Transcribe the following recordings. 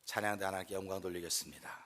찬양대 하나님께 영광 돌리겠습니다.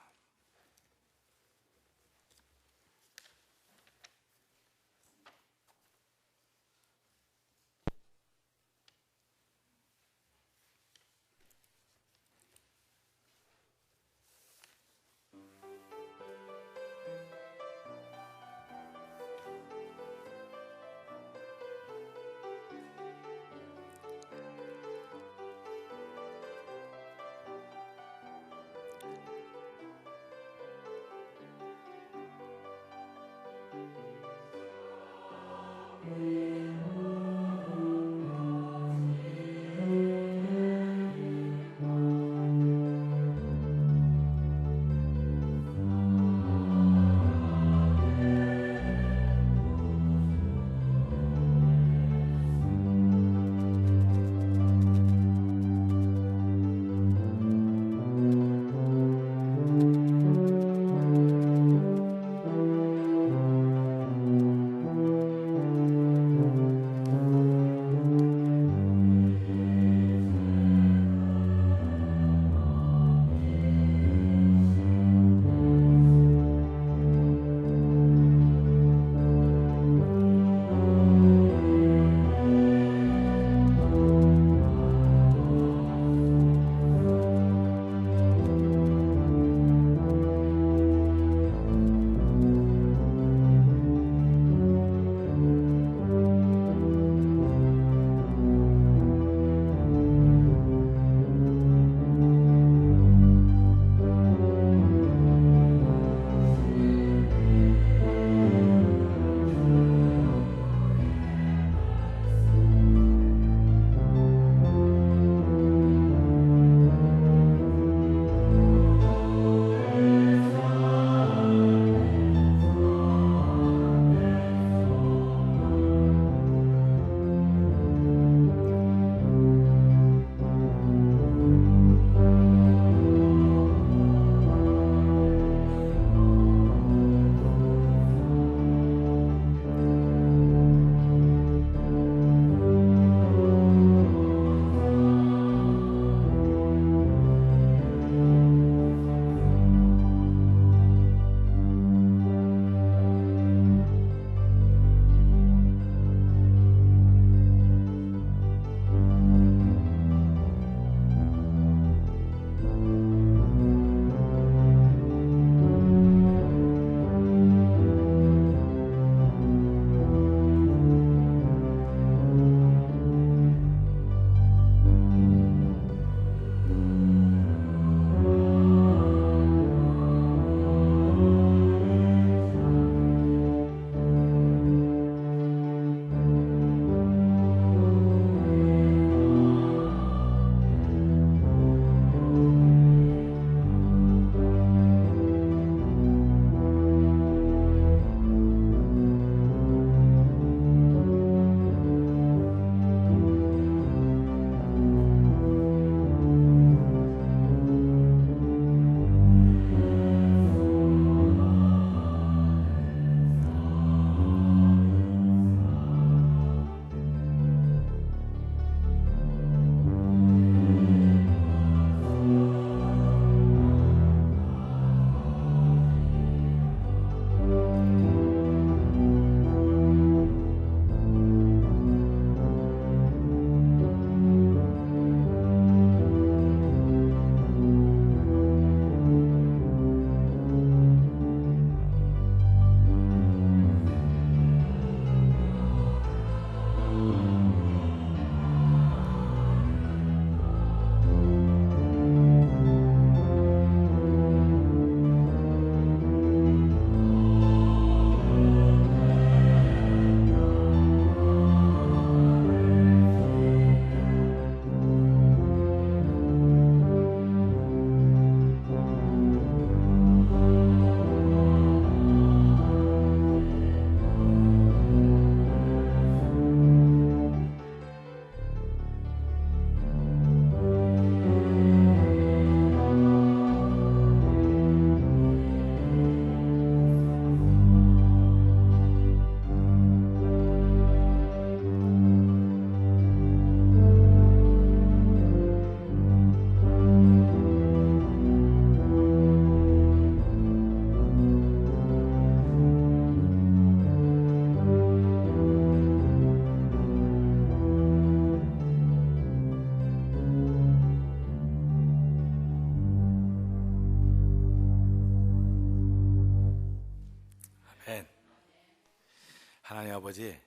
하나님 아버지,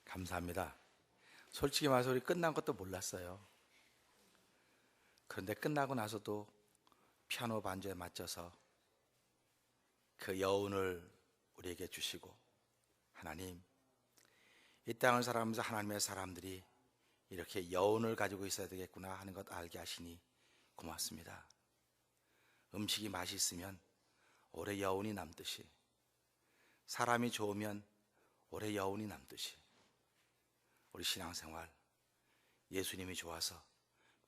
감사합니다. 솔직히 말해서 우리 끝난 것도 몰랐어요. 그런데 끝나고 나서도 피아노 반주에 맞춰서 그 여운을 우리에게 주시고, 하나님, 이 땅을 살아가면서 하나님의 사람들이 이렇게 여운을 가지고 있어야 되겠구나 하는 것 알게 하시니 고맙습니다. 음식이 맛있으면 오래 여운이 남듯이, 사람이 좋으면 오래 여운이 남듯이, 우리 신앙생활 예수님이 좋아서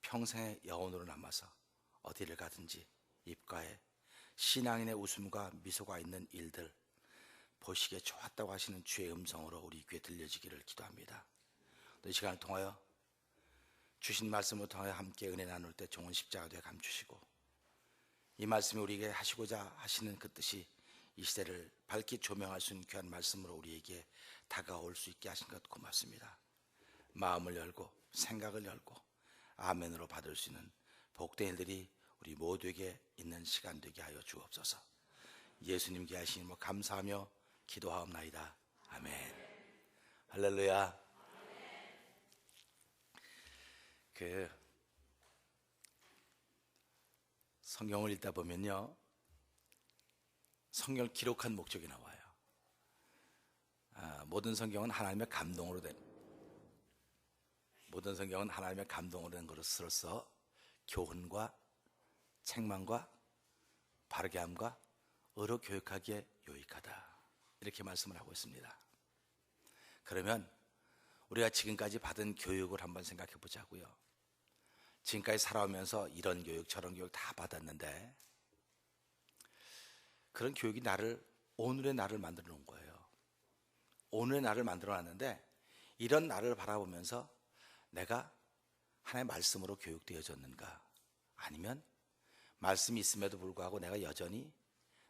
평생의 여운으로 남아서 어디를 가든지 입가에 신앙인의 웃음과 미소가 있는 일들, 보시기에 좋았다고 하시는 주의 음성으로 우리 귀에 들려지기를 기도합니다. 또 이 시간을 통하여 주신 말씀을 통하여 함께 은혜 나눌 때 좋은 십자가 되어 감추시고, 이 말씀이 우리에게 하시고자 하시는 그 뜻이 이 시대를 밝게 조명할 수 있는 귀한 말씀으로 우리에게 다가올 수 있게 하신 것 고맙습니다. 마음을 열고 생각을 열고 아멘으로 받을 수 있는 복된 일들이 우리 모두에게 있는 시간 되게 하여 주옵소서. 예수님께 하신 뭐 감사하며 기도하옵나이다. 아멘. 할렐루야. 성경을 읽다 보면요, 성경을 기록한 목적이 나와요. 모든 성경은 하나님의 감동으로 된 것으로서 교훈과 책망과 바르게 함과 의로 교육하기에 유익하다, 이렇게 말씀을 하고 있습니다. 그러면 우리가 지금까지 받은 교육을 한번 생각해 보자고요. 지금까지 살아오면서 이런 교육 저런 교육 다 받았는데, 그런 교육이 오늘의 나를 만들어 놓은 거예요. 오늘의 나를 만들어 놨는데, 이런 나를 바라보면서 내가 하나님의 말씀으로 교육되어졌는가, 아니면 말씀이 있음에도 불구하고 내가 여전히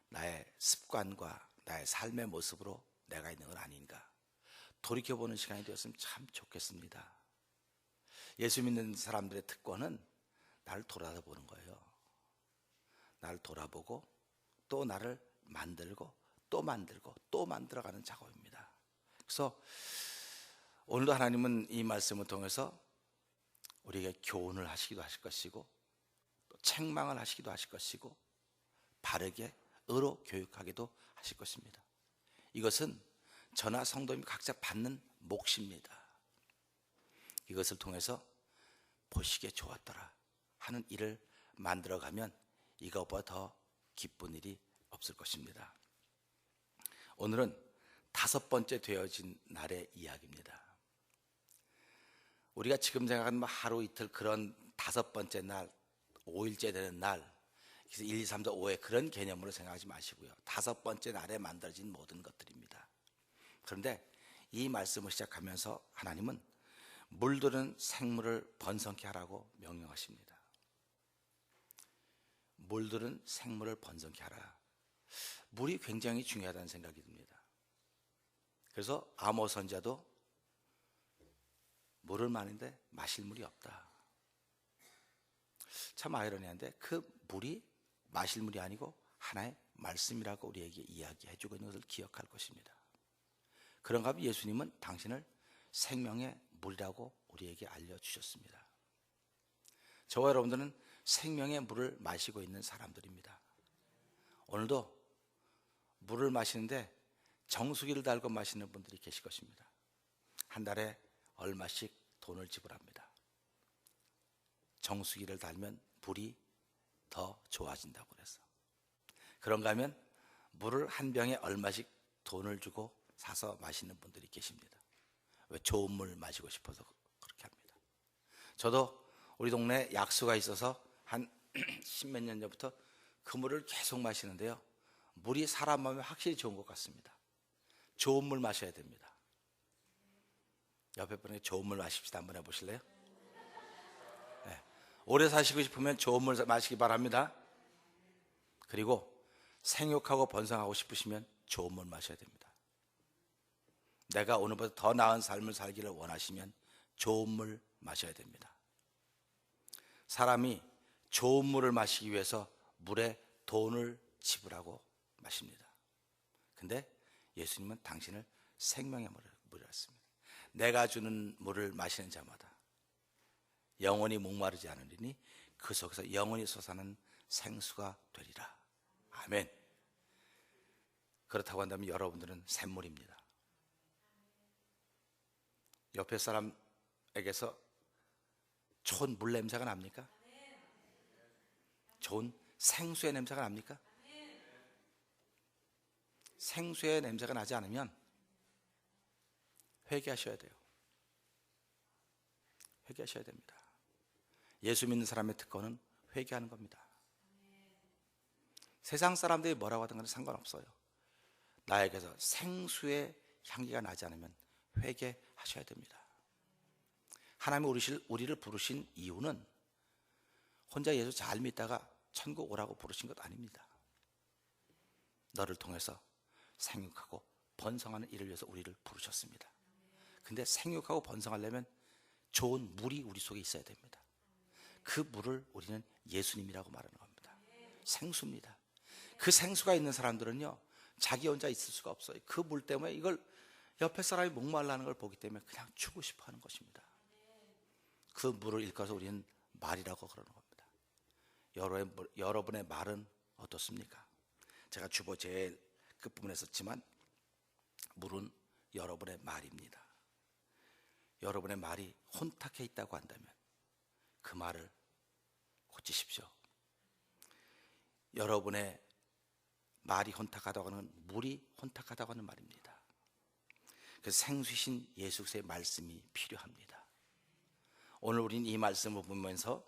나의 습관과 나의 삶의 모습으로 내가 있는 건 아닌가, 돌이켜보는 시간이 되었으면 참 좋겠습니다. 예수 믿는 사람들의 특권은 나를 돌아보는 거예요. 나를 돌아보고 또 나를 만들고 또 만들고 또 만들어가는 작업입니다. 그래서 오늘도 하나님은 이 말씀을 통해서 우리에게 교훈을 하시기도 하실 것이고, 또 책망을 하시기도 하실 것이고, 바르게 의로 교육하기도 하실 것입니다. 이것은 저나 성도님이 각자 받는 몫입니다. 이것을 통해서 보시기에 좋았더라 하는 일을 만들어가면 이것보다 더 기쁜 일이 없을 것입니다. 오늘은 5번째 되어진 날의 이야기입니다. 우리가 지금 생각하는 하루 이틀 그런 5번째 날, 5일째 되는 날, 그래서 1, 2, 3, 4, 5의 그런 개념으로 생각하지 마시고요. 5번째 날에 만들어진 모든 것들입니다. 그런데 이 말씀을 시작하면서 하나님은 물들은 생물을 번성케 하라고 명령하십니다. 물들은 생물을 번성케 하라. 물이 굉장히 중요하다는 생각이 듭니다. 그래서 아모스 선지자도 물을 마는데 마실 물이 없다. 참 아이러니한데 그 물이 마실 물이 아니고 하나의 말씀이라고 우리에게 이야기해주고 있는 것을 기억할 것입니다. 그런가 하면 예수님은 당신을 생명의 물이라고 우리에게 알려주셨습니다. 저와 여러분들은 생명의 물을 마시고 있는 사람들입니다. 오늘도 물을 마시는데 정수기를 달고 마시는 분들이 계실 것입니다. 한 달에 얼마씩 돈을 지불합니다. 정수기를 달면 물이 더 좋아진다고 그래서. 그런가 하면 물을 한 병에 얼마씩 돈을 주고 사서 마시는 분들이 계십니다. 왜? 좋은 물 마시고 싶어서 그렇게 합니다. 저도 우리 동네에 약수가 있어서 한 10몇 년 전부터 그 물을 계속 마시는데요, 물이 사람 마음에 확실히 좋은 것 같습니다. 좋은 물 마셔야 됩니다. 옆에 분에게 좋은 물 마십시다 한번 해보실래요? 네. 오래 사시고 싶으면 좋은 물 마시기 바랍니다. 그리고 생육하고 번성하고 싶으시면 좋은 물 마셔야 됩니다. 내가 오늘보다 더 나은 삶을 살기를 원하시면 좋은 물 마셔야 됩니다. 사람이 좋은 물을 마시기 위해서 물에 돈을 지불하고 마십니다. 근데 예수님은 당신을 생명의 물이었습니다. 내가 주는 물을 마시는 자마다 영원히 목마르지 않으리니 그 속에서 영원히 솟아나는 생수가 되리라. 아멘. 그렇다고 한다면 여러분들은 샘물입니다. 옆에 사람에게서 좋은 물 냄새가 납니까? 좋은 생수의 냄새가 납니까? 생수의 냄새가 나지 않으면 회개하셔야 돼요. 회개하셔야 됩니다. 예수 믿는 사람의 특권은 회개하는 겁니다. 세상 사람들이 뭐라고 하든 간에 상관없어요. 나에게서 생수의 향기가 나지 않으면 회개하셔야 됩니다. 하나님이 우리를 부르신 이유는 혼자 예수 잘 믿다가 천국 오라고 부르신 것 아닙니다. 너를 통해서 생육하고 번성하는 일을 위해서 우리를 부르셨습니다. 근데 생육하고 번성하려면 좋은 물이 우리 속에 있어야 됩니다. 그 물을 우리는 예수님이라고 말하는 겁니다. 생수입니다. 그 생수가 있는 사람들은요, 자기 혼자 있을 수가 없어요. 그 물 때문에 이걸 옆에 사람이 목말라는 걸 보기 때문에 그냥 주고 싶어 하는 것입니다. 그 물을 일컬어서 우리는 말이라고 그러는 겁니다. 여러분의 말은 어떻습니까? 제가 주보 제일 끝부분에 썼지만 물은 여러분의 말입니다. 여러분의 말이 혼탁해 있다고 한다면 그 말을 고치십시오. 여러분의 말이 혼탁하다고 하는 물이 혼탁하다고 하는 말입니다. 그래서 생수신 예수 그리스도의 말씀이 필요합니다. 오늘 우리는 이 말씀을 보면서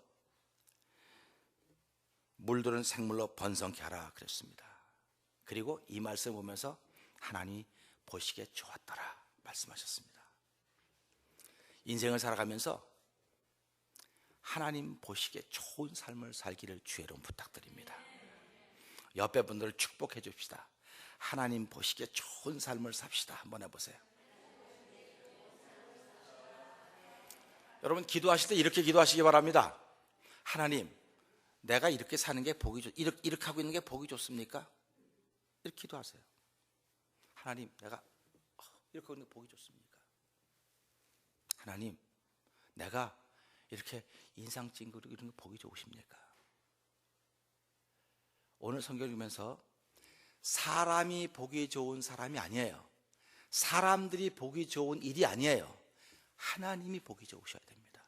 물들은 생물로 번성케 하라 그랬습니다. 그리고 이 말씀을 보면서 하나님이 보시기에 좋았더라 말씀하셨습니다. 인생을 살아가면서 하나님 보시기에 좋은 삶을 살기를 주의 이름 부탁드립니다. 옆에 분들을 축복해 줍시다. 하나님 보시기에 좋은 삶을 삽시다. 한번 해보세요. 여러분 기도하실 때 이렇게 기도하시기 바랍니다. 하나님, 내가 이렇게 사는 게 복이 이렇게 하고 있는 게 복이 좋습니까? 이렇게 기도하세요. 하나님, 내가 이렇게 하고 있는 게 복이 좋습니까? 하나님, 내가 이렇게 인상 찡그리고 이런 게 복이 좋으십니까? 오늘 성경 읽으면서 사람이 보기 좋은 사람이 아니에요. 사람들이 보기 좋은 일이 아니에요. 하나님이 보기 좋으셔야 됩니다.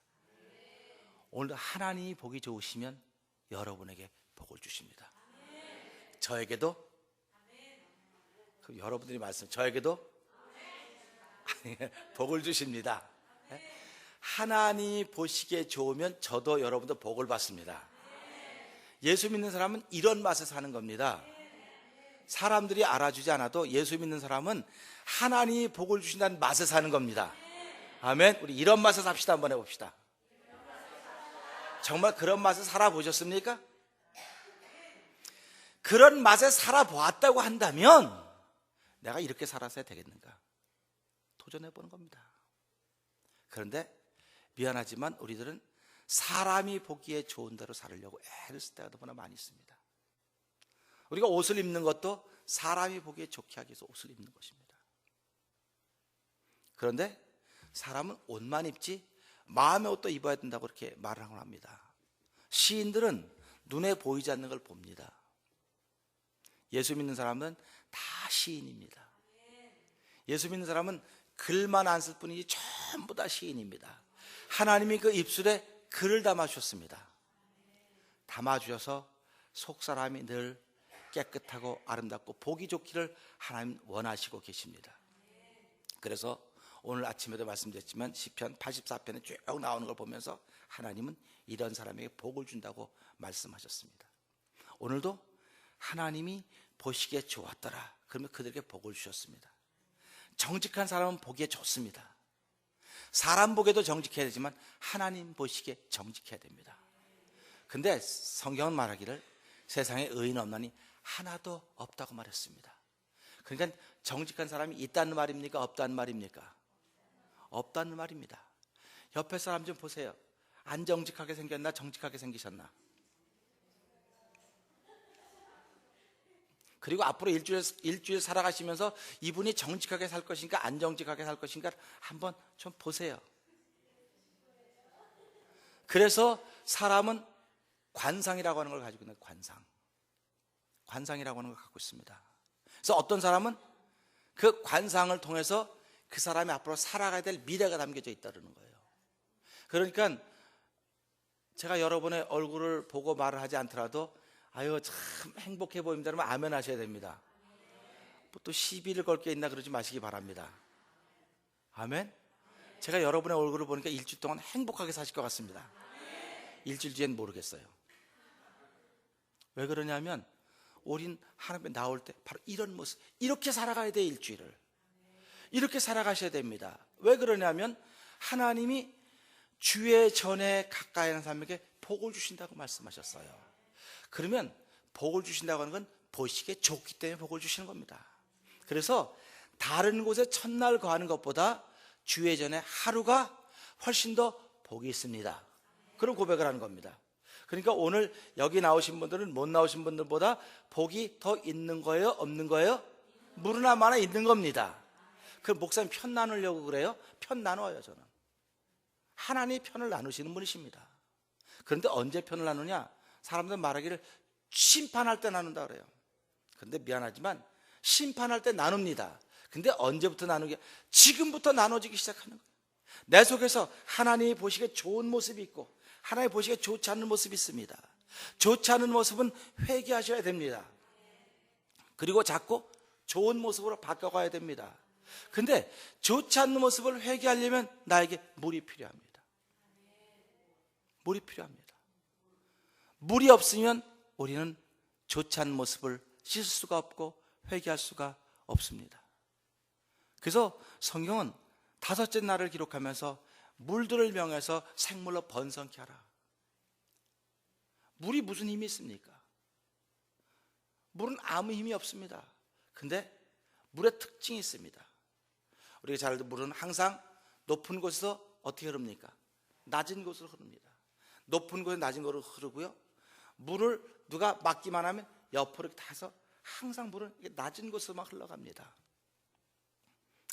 오늘 하나님이 보기 좋으시면 여러분에게 복을 주십니다. 저에게도? 그럼 여러분들이 말씀, 저에게도? 복을 주십니다. 하나님이 보시기에 좋으면 저도 여러분도 복을 받습니다. 예수 믿는 사람은 이런 맛에 사는 겁니다. 사람들이 알아주지 않아도 예수 믿는 사람은 하나님이 복을 주신다는 맛에 사는 겁니다. 아멘. 우리 이런 맛에 삽시다. 한번 해봅시다. 정말 그런 맛에 살아보셨습니까? 그런 맛에 살아보았다고 한다면 내가 이렇게 살아서야 되겠는가? 도전해보는 겁니다. 그런데 미안하지만 우리들은 사람이 보기에 좋은 대로 살으려고 애를 쓸 때가 너무나 많이 있습니다. 우리가 옷을 입는 것도 사람이 보기에 좋게 하기 위해서 옷을 입는 것입니다. 그런데 사람은 옷만 입지 마음의 옷도 입어야 된다고 그렇게 말을 합니다. 시인들은 눈에 보이지 않는 걸 봅니다. 예수 믿는 사람은 다 시인입니다. 예수 믿는 사람은 글만 안 쓸 뿐이지 전부 다 시인입니다. 하나님이 그 입술에 글을 담아주셨습니다. 담아주셔서 속사람이 늘 깨끗하고 아름답고 보기 좋기를 하나님 원하시고 계십니다. 그래서 오늘 아침에도 말씀드렸지만 시편 84편에 쭉 나오는 걸 보면서 하나님은 이런 사람에게 복을 준다고 말씀하셨습니다. 오늘도 하나님이 보시기에 좋았더라. 그러면 그들에게 복을 주셨습니다. 정직한 사람은 보기에 좋습니다. 사람 보기에도 정직해야 되지만 하나님 보시기에 정직해야 됩니다. 근데 성경은 말하기를 세상에 의인 없나니 하나도 없다고 말했습니다. 그러니까 정직한 사람이 있다는 말입니까? 없다는 말입니까? 없다는 말입니다. 옆에 사람 좀 보세요. 안 정직하게 생겼나? 정직하게 생기셨나? 그리고 앞으로 일주일 살아가시면서 이분이 정직하게 살 것인가 안 정직하게 살 것인가 한번 좀 보세요. 그래서 사람은 관상이라고 하는 걸 가지고 있는 거예요. 관상이라고 하는 걸 갖고 있습니다. 그래서 어떤 사람은 그 관상을 통해서 그 사람이 앞으로 살아가야 될 미래가 담겨져 있다는 거예요. 그러니까 제가 여러분의 얼굴을 보고 말을 하지 않더라도 아유 참 행복해 보입니다 그러면 아멘 하셔야 됩니다. 또 시비를 걸 게 있나 그러지 마시기 바랍니다. 아멘. 제가 여러분의 얼굴을 보니까 일주일 동안 행복하게 사실 것 같습니다. 일주일 뒤엔 모르겠어요. 왜 그러냐면 우린 하나님에 나올 때 바로 이런 모습, 이렇게 살아가야 돼. 일주일을 이렇게 살아가셔야 됩니다. 왜 그러냐면 하나님이 주의 전에 가까이 하는 사람에게 복을 주신다고 말씀하셨어요. 그러면 복을 주신다고 하는 건 보시기에 좋기 때문에 복을 주시는 겁니다. 그래서 다른 곳에 첫날 거하는 것보다 주의 전에 하루가 훨씬 더 복이 있습니다. 그런 고백을 하는 겁니다. 그러니까 오늘 여기 나오신 분들은 못 나오신 분들보다 복이 더 있는 거예요? 없는 거예요? 무르나 마나 있는 겁니다. 그 목사님 편 나누려고 그래요? 편 나눠요. 저는 하나님이 편을 나누시는 분이십니다. 그런데 언제 편을 나누냐? 사람들 말하기를 심판할 때 나눈다 그래요. 그런데 미안하지만 심판할 때 나눕니다. 근데 언제부터 나누게? 지금부터 나눠지기 시작하는 거예요. 내 속에서 하나님이 보시기에 좋은 모습이 있고 하나님 보시기에 좋지 않은 모습이 있습니다. 좋지 않은 모습은 회개하셔야 됩니다. 그리고 자꾸 좋은 모습으로 바꿔가야 됩니다. 근데 좋지 않는 모습을 회개하려면 나에게 물이 필요합니다. 물이 필요합니다. 물이 없으면 우리는 좋지 않은 모습을 씻을 수가 없고 회개할 수가 없습니다. 그래서 성경은 5째 날을 기록하면서 물들을 명해서 생물로 번성케 하라. 물이 무슨 힘이 있습니까? 물은 아무 힘이 없습니다. 근데 물의 특징이 있습니다. 우리가 잘 알던 물은 항상 높은 곳에서 어떻게 흐릅니까? 낮은 곳으로 흐릅니다. 높은 곳에 낮은 곳으로 흐르고요. 물을 누가 막기만 하면 옆으로 이렇게 타서 항상 물은 낮은 곳으로만 흘러갑니다.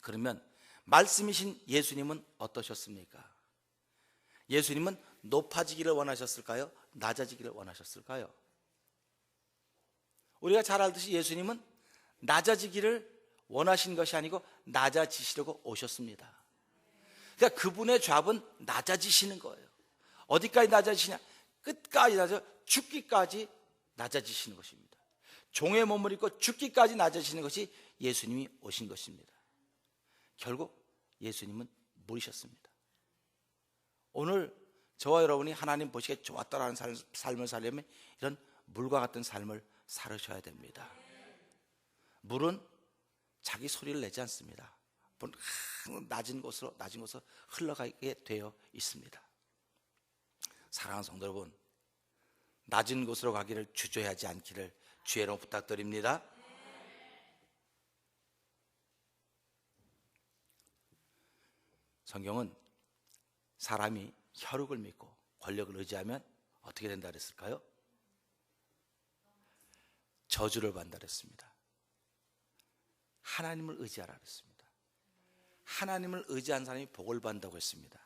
그러면 말씀이신 예수님은 어떠셨습니까? 예수님은 높아지기를 원하셨을까요? 낮아지기를 원하셨을까요? 우리가 잘 알듯이 예수님은 낮아지기를 원하신 것이 아니고 낮아지시려고 오셨습니다. 그러니까 그분의 잡은 낮아지시는 거예요. 어디까지 낮아지시냐? 끝까지 낮아 죽기까지 낮아지시는 것입니다. 종의 몸을 입고 죽기까지 낮아지시는 것이 예수님이 오신 것입니다. 결국 예수님은 물이셨습니다. 오늘 저와 여러분이 하나님 보시기에 좋았다라는 삶을 살려면 이런 물과 같은 삶을 살으셔야 됩니다. 물은 자기 소리를 내지 않습니다. 낮은 곳으로 흘러가게 되어 있습니다. 사랑하는 성도 여러분, 낮은 곳으로 가기를 주저하지 않기를 주의 이름으로 부탁드립니다. 성경은 사람이 혈육을 믿고 권력을 의지하면 어떻게 된다 그랬을까요? 저주를 받는다 그랬습니다. 하나님을 의지하라 그랬습니다. 하나님을 의지한 사람이 복을 받는다고 했습니다.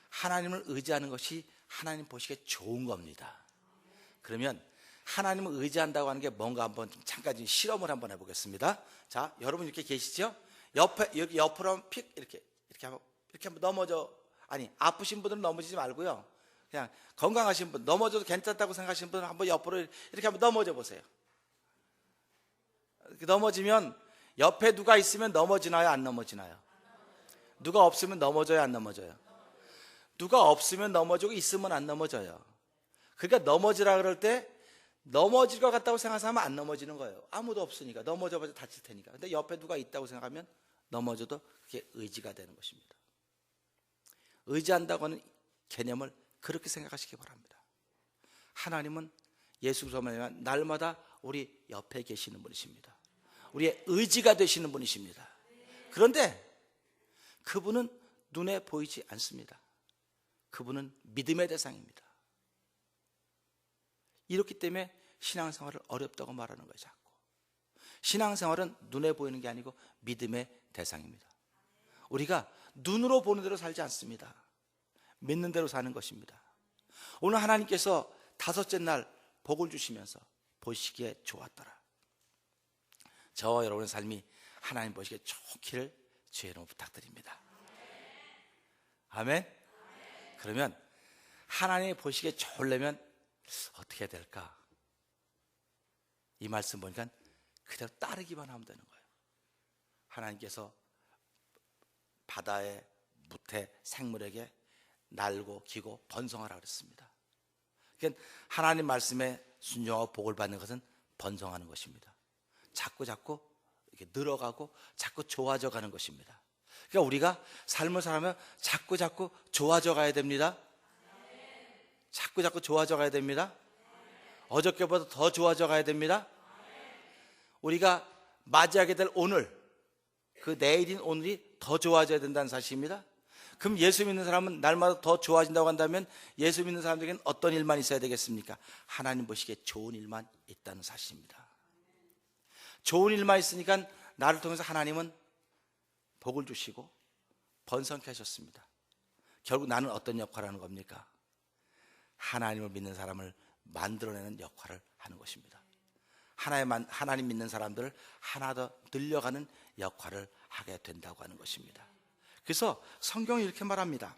하나님을 의지하는 것이 하나님 보시기에 좋은 겁니다. 그러면 하나님을 의지한다고 하는 게 뭔가 한번 잠깐 실험을 한번 해보겠습니다. 자, 여러분 이렇게 계시죠? 여기 옆으로 픽 이렇게 한번 넘어져. 아니, 아프신 분들은 넘어지지 말고요. 그냥 건강하신 분, 넘어져도 괜찮다고 생각하시는 분은 한번 옆으로 이렇게 한번 넘어져 보세요. 이렇게 넘어지면 옆에 누가 있으면 넘어지나요? 안 넘어지나요? 누가 없으면 넘어져요? 안 넘어져요? 누가 없으면 넘어지고 있으면 안 넘어져요. 그러니까 넘어지라 그럴 때 넘어질 것 같다고 생각하면 안 넘어지는 거예요. 아무도 없으니까. 넘어져봐도 다칠 테니까. 근데 옆에 누가 있다고 생각하면 넘어져도 그게 의지가 되는 것입니다. 의지한다고 하는 개념을 그렇게 생각하시기 바랍니다. 하나님은 예수 그리스도로 날마다 우리 옆에 계시는 분이십니다. 우리의 의지가 되시는 분이십니다. 그런데 그분은 눈에 보이지 않습니다. 그분은 믿음의 대상입니다. 이렇기 때문에 신앙생활을 어렵다고 말하는 거예요. 자꾸 신앙생활은 눈에 보이는 게 아니고 믿음의 대상입니다. 우리가 눈으로 보는 대로 살지 않습니다. 믿는 대로 사는 것입니다. 오늘 하나님께서 다섯째 날 복을 주시면서 보시기에 좋았더라. 저와 여러분의 삶이 하나님 보시기에 좋기를 주의 이름으로 부탁드립니다. 아멘. 그러면 하나님이 보시기에 좋으려면 어떻게 해야 될까? 이 말씀 보니까 그대로 따르기만 하면 되는 거예요. 하나님께서 바다에 무태 생물에게 날고 기고 번성하라 그랬습니다. 그러니까 하나님 말씀에 순종하고 복을 받는 것은 번성하는 것입니다. 자꾸 이렇게 늘어가고 자꾸 좋아져 가는 것입니다. 그러니까 우리가 삶을 살아가면 자꾸 좋아져 가야 됩니다. 자꾸 좋아져 가야 됩니다. 어저께보다 더 좋아져 가야 됩니다. 우리가 맞이하게 될 오늘, 그 내일인 오늘이 더 좋아져야 된다는 사실입니다. 그럼 예수 믿는 사람은 날마다 더 좋아진다고 한다면 예수 믿는 사람들에게는 어떤 일만 있어야 되겠습니까? 하나님 보시기에 좋은 일만 있다는 사실입니다. 좋은 일만 있으니까 나를 통해서 하나님은 복을 주시고 번성케 하셨습니다. 결국 나는 어떤 역할을 하는 겁니까? 하나님을 믿는 사람을 만들어내는 역할을 하는 것입니다. 하나님 믿는 사람들을 하나 더 늘려가는 역할을 하게 된다고 하는 것입니다. 그래서 성경이 이렇게 말합니다.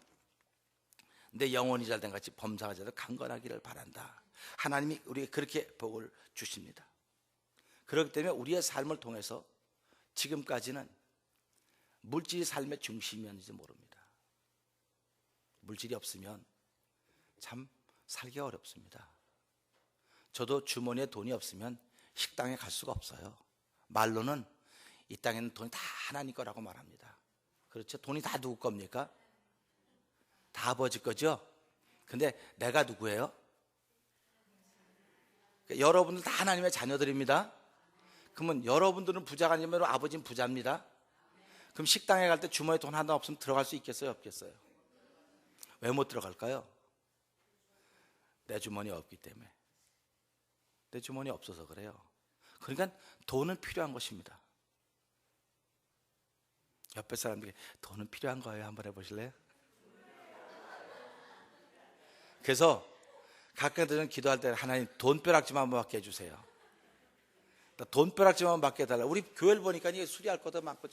내 영혼이 잘된 같이 범사가 잘돼 강건하기를 바란다. 하나님이 우리에게 그렇게 복을 주십니다. 그렇기 때문에 우리의 삶을 통해서 지금까지는 물질이 삶의 중심이었는지 모릅니다. 물질이 없으면 참 살기가 어렵습니다. 저도 주머니에 돈이 없으면 식당에 갈 수가 없어요. 말로는 이 땅에는 돈이 다 하나님 거라고 말합니다. 그렇죠? 돈이 다 누구 겁니까? 다 아버지 거죠? 근데 내가 누구예요? 그러니까 여러분들 다 하나님의 자녀들입니다. 그러면 여러분들은 부자가 아니면 아버지는 부자입니다. 그럼 식당에 갈 때 주머니에 돈 하나 없으면 들어갈 수 있겠어요? 없겠어요? 왜 못 들어갈까요? 내 주머니에 없기 때문에. 내 주머니에 없어서 그래요. 그러니까 돈은 필요한 것입니다. 옆에 사람들에게 돈은 필요한 거예요. 한번 해보실래요? 그래서 가끔 저는 기도할 때 하나님 돈벼락좀 한번 받게 해주세요. 돈벼락좀 한번 받게 해달라. 우리 교회를 보니까 이게 수리할 것도 많고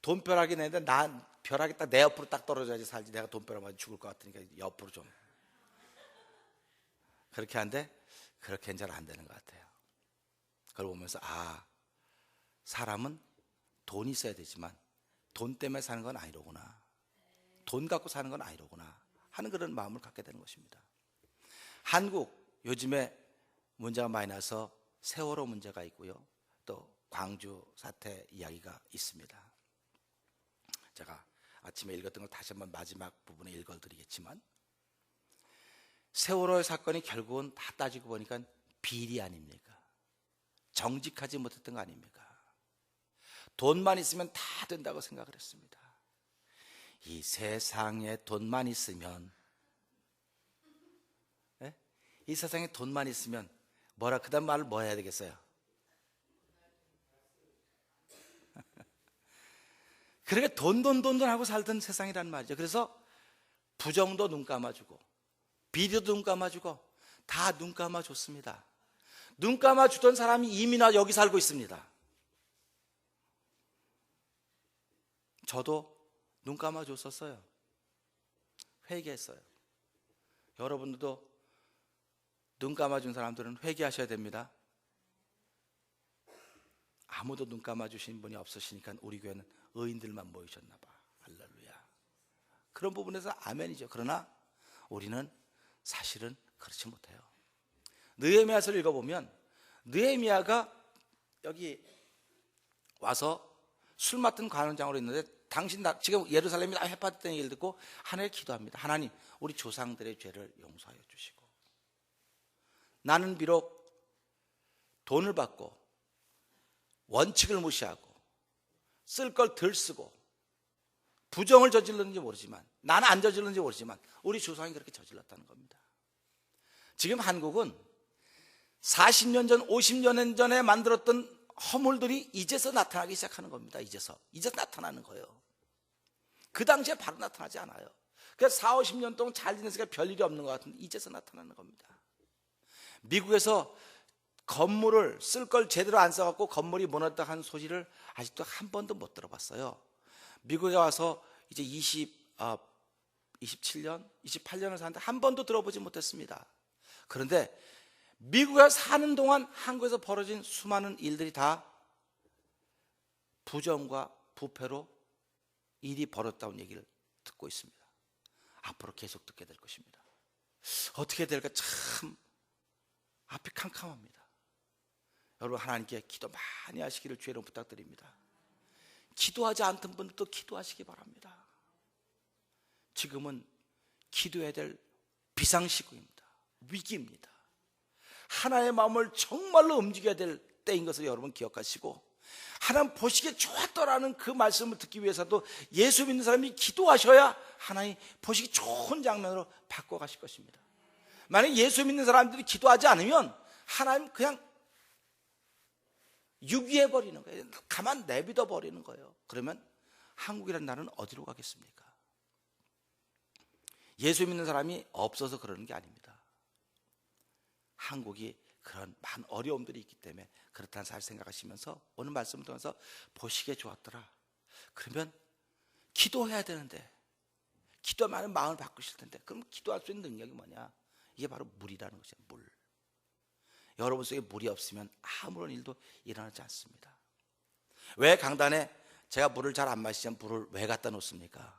돈벼락이 내는데 난 벼락이 딱 내 옆으로 딱 떨어져야지 살지. 내가 돈벼락 맞아 죽을 것 같으니까 옆으로 좀 그렇게 하는데 그렇게는 잘 안 되는 것 같아요. 그걸 보면서 사람은 돈이 있어야 되지만 돈 때문에 사는 건 아니로구나. 돈 갖고 사는 건 아니로구나 하는 그런 마음을 갖게 되는 것입니다. 한국 요즘에 문제가 많이 나서 세월호 문제가 있고요. 또 광주 사태 이야기가 있습니다. 제가 아침에 읽었던 걸 다시 한번 마지막 부분에 읽어드리겠지만 세월호의 사건이 결국은 다 따지고 보니까 비리 아닙니까? 정직하지 못했던 거 아닙니까? 돈만 있으면 다 된다고 생각을 했습니다. 이 세상에 돈만 있으면 이 세상에 돈만 있으면 그 다음 말을 뭐 해야 되겠어요? 그렇게 돈 하고 살던 세상이란 말이죠. 그래서 부정도 눈 감아주고 비리도 눈 감아주고 다 눈 감아줬습니다. 눈 감아주던 사람이 이미 여기 살고 있습니다. 저도 눈 감아줬었어요. 회개했어요. 여러분들도 눈 감아준 사람들은 회개하셔야 됩니다. 아무도 눈 감아주신 분이 없으시니까 우리 교회는 의인들만 모이셨나 봐. 할렐루야. 그런 부분에서 아멘이죠. 그러나 우리는 사실은 그렇지 못해요. 느헤미야서를 읽어보면 느헤미야가 여기 와서 술 맡은 관원장으로 있는데 당신 지금 예루살렘이 다 해파됐다는 얘기를 듣고 하나님께 기도합니다. 하나님, 우리 조상들의 죄를 용서하여 주시고 나는 비록 돈을 받고 원칙을 무시하고 쓸 걸 덜 쓰고 부정을 저질렀는지 모르지만 나는 안 저질렀는지 모르지만 우리 조상이 그렇게 저질렀다는 겁니다. 지금 한국은 40년 전 50년 전에 만들었던 허물들이 이제서 나타나기 시작하는 겁니다. 이제서 나타나는 거예요. 그 당시에 바로 나타나지 않아요. 그래서 4, 50년 동안 잘 지내니까 별일이 없는 것 같은데 이제서 나타나는 겁니다. 미국에서 건물을 쓸 걸 제대로 안 써갖고 건물이 무너졌다 하는 소리를 아직도 한 번도 못 들어봤어요. 미국에 와서 이제 27년, 28년을 사는데 한 번도 들어보지 못했습니다. 그런데 미국에 사는 동안 한국에서 벌어진 수많은 일들이 다 부정과 부패로 일이 벌어졌다는 얘기를 듣고 있습니다. 앞으로 계속 듣게 될 것입니다. 어떻게 될까 참 앞이 캄캄합니다. 여러분, 하나님께 기도 많이 하시기를 주의 이름으로 부탁드립니다. 기도하지 않던 분들도 기도하시기 바랍니다. 지금은 기도해야 될 비상시국입니다. 위기입니다. 하나님의 마음을 정말로 움직여야 될 때인 것을 여러분 기억하시고, 하나님 보시기에 좋았더라는 그 말씀을 듣기 위해서도 예수 믿는 사람이 기도하셔야 하나님 보시기 좋은 장면으로 바꿔가실 것입니다. 만약 예수 믿는 사람들이 기도하지 않으면 하나님 그냥 유기해버리는 거예요. 가만 내비둬 버리는 거예요. 그러면 한국이라는 나라는 어디로 가겠습니까? 예수 믿는 사람이 없어서 그러는 게 아닙니다. 한국이 그런 많은 어려움들이 있기 때문에 그렇다는 사실 생각하시면서 오늘 말씀을 통해서 보시기에 좋았더라. 그러면 기도해야 되는데, 기도하면 마음을 바꾸실 텐데, 그럼 기도할 수 있는 능력이 뭐냐? 이게 바로 물이라는 것이에요. 물. 여러분 속에 물이 없으면 아무런 일도 일어나지 않습니다. 왜 강단에 제가 물을 잘 안 마시면 물을 왜 갖다 놓습니까?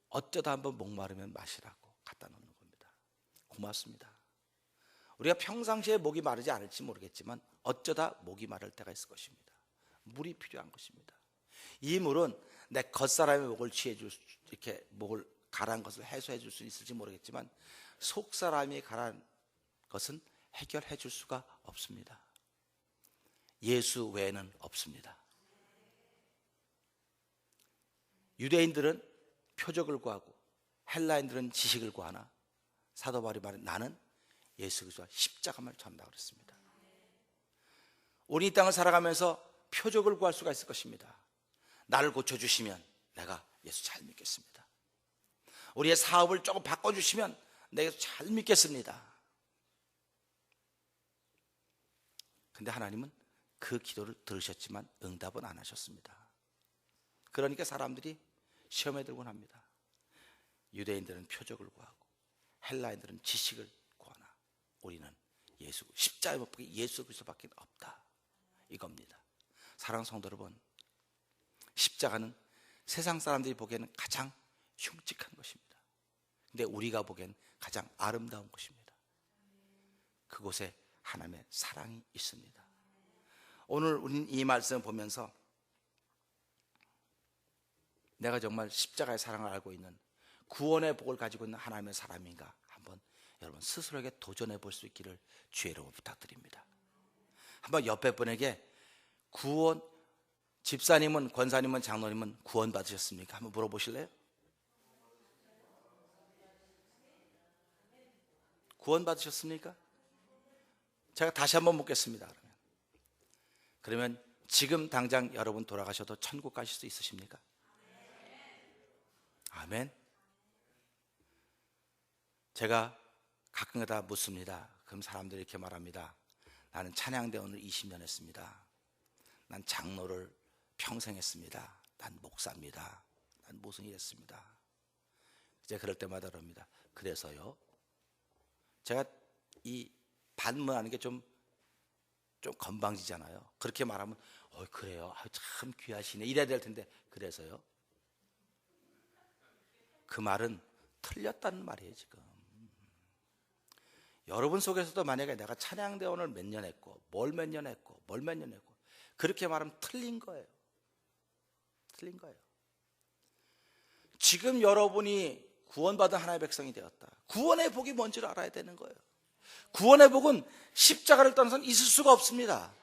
어쩌다 한번 목마르면 마시라고 갖다 놓는 겁니다. 고맙습니다. 우리가 평상시에 목이 마르지 않을지 모르겠지만 어쩌다 목이 마를 때가 있을 것입니다. 물이 필요한 것입니다. 이 물은 내 겉사람의 목을 취해줄 이렇게 목을 가라앉은 것을 해소해 줄 수 있을지 모르겠지만 속사람이 가라앉은 것은 해결해 줄 수가 없습니다. 예수 외에는 없습니다. 유대인들은 표적을 구하고 헬라인들은 지식을 구하나 사도 바울이 말해 나는 예수 그리스도와 십자가만 전한다 그랬습니다. 우리 이 땅을 살아가면서 표적을 구할 수가 있을 것입니다. 나를 고쳐주시면 내가 예수 잘 믿겠습니다. 우리의 사업을 조금 바꿔주시면 내가 잘 믿겠습니다. 근데 하나님은 그 기도를 들으셨지만 응답은 안 하셨습니다. 그러니까 사람들이 시험에 들곤 합니다. 유대인들은 표적을 구하고 헬라인들은 지식을 구하나 우리는 예수 십자가에 못 박힌 예수 그리스도밖에 없다, 이겁니다. 사랑하는 성도 여러분, 십자가는 세상 사람들이 보기에는 가장 흉측한 것입니다. 근데 우리가 보기엔 가장 아름다운 것입니다. 그곳에 하나님의 사랑이 있습니다. 오늘 우리는 이 말씀을 보면서 내가 정말 십자가의 사랑을 알고 있는 구원의 복을 가지고 있는 하나님의 사람인가 한번 여러분 스스로에게 도전해 볼 수 있기를 주의 이름으로 부탁드립니다. 한번 옆에 분에게 구원, 집사님은, 권사님은, 장로님은 구원 받으셨습니까? 한번 물어보실래요? 구원 받으셨습니까? 제가 다시 한번 묻겠습니다. 그러면 지금 당장 여러분 돌아가셔도 천국 가실 수 있으십니까? 아멘. 제가 가끔가다 묻습니다. 그럼 사람들이 이렇게 말합니다. 나는 찬양대원을 20년 했습니다. 난 장로를 평생 했습니다. 난 목사입니다. 난 무슨 일 했습니다. 이제 그럴 때마다 그럽니다. 그래서요. 제가 이 반문하는 게 좀 건방지잖아요. 그렇게 말하면 그래요. 참 귀하시네. 이래야 될 텐데 그래서요. 그 말은 틀렸다는 말이에요. 지금 여러분 속에서도 만약에 내가 찬양대원을 몇 년 했고 뭘 몇 년 했고 뭘 몇 년 했고 그렇게 말하면 틀린 거예요. 틀린 거예요. 지금 여러분이 구원받은 하나님의 백성이 되었다. 구원의 복이 뭔지를 알아야 되는 거예요. 구원의 복은 십자가를 떠나서는 있을 수가 없습니다.